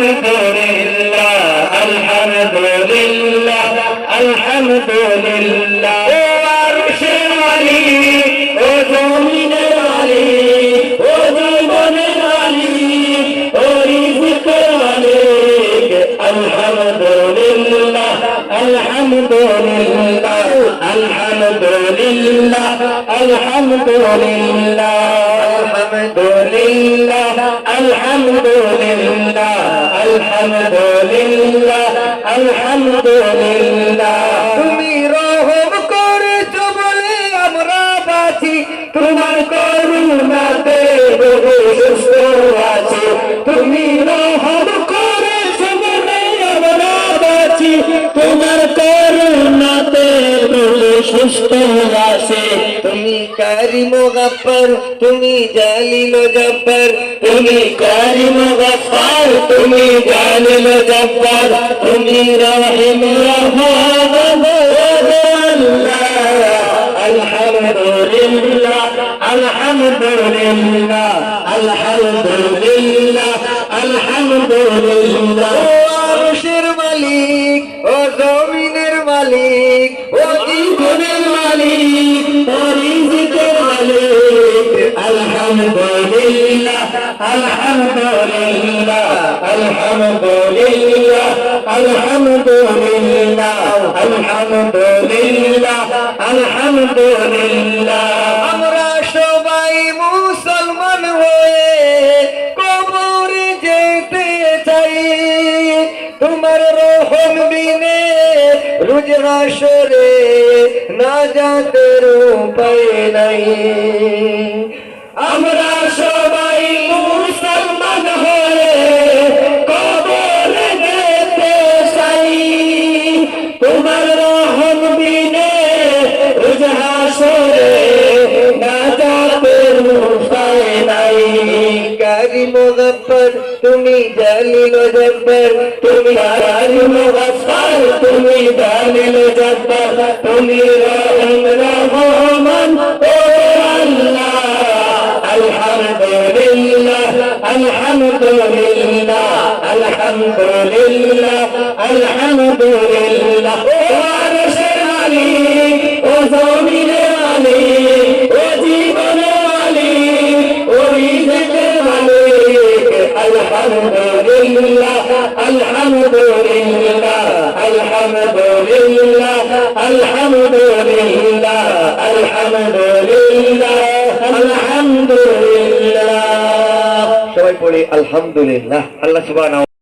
আলহামদুলিল্লাহ আলহামদুলিল্লাহ আলহামদুলিল্লাহ। ও আরশের মালিক, ও জমিনের মালিক, ও জীবনের মালিক, ও রিজিকের মালিক, আলহামদুলিল্লাহ আলহামদুলিল্লাহ আলহামদুলিল্লাহ আলহামদুলিল্লাহ আলহামদুলিল্লাহ আলহামদুলিল্লাহ আলহামদুলিল্লাহ আলহামদুলিল্লাহ। তুমি রহম করেছো বলে আমরা বাঁচি, তোমার করুণাতে বহু সুস্থ আছি। তুমি রহম করেছো বলে আমরা বাঁচি, তোমার করুণাতে বহু সুস্থ আছি। তুমি কারিম গফফার, তুমি জালিল জব্বার, তুমি কারিম গফফার, তুমি জালিল জব্বার, তুমি রহিম রহমান। আলহামদুলিল্লাহ আলহামদুলিল্লাহ আলহামদুলিল্লাহ আলহামদুলিল্লাহ। ও আরশের মালিক, ও জমিনের মালিক, ও জীবনের মালিক, ও রিজিকের মালিক, আলহামদুলিল্লাহ আলহামদুলিল্লাহ আলহামদুলিল্লাহ আলহামদুলিল্লাহ আলহামদুলিল্লাহ আলহামদুলিল্লাহ। আমরা সবাই মুসলমান হয়ে কবরে যেতে চাই, তোমার রহম বিনে রোজ হাসরে নাজাতের উপায় নাই। আমরা সবাই মুসলমান হয়ে কবরে যেতে চাই, তোমার রহম বিনে রোজ হাসরে নাজাতের উপায় নাই। কারিম গফফার, তুমি জালিল জব্বার, তুমি কারিম গফফার, তুমি জালিল জব্বার, তুমি রহিম রহমান। ও আল্লাহ আলহামদুলিল্লাহ আলহামদুলিল্লাহ আলহামদুলিল্লাহ আলহামদুলিল্লাহ। ও আরশের মালিক, ও জমিনের মালিক, ও জীবনের মালিক, ও রিজিকের মালিক, আলহামদুলিল্লাহ আলহামদুলিল্লাহ আলহামদুলিল্লাহ আলহামদুলিল্লাহ আলহামদুলিল্লাহ আলহামদুলিল্লাহ। সবাই পড়ি আলহামদুলিল্লাহ। আল্লাহ সুবহানাহু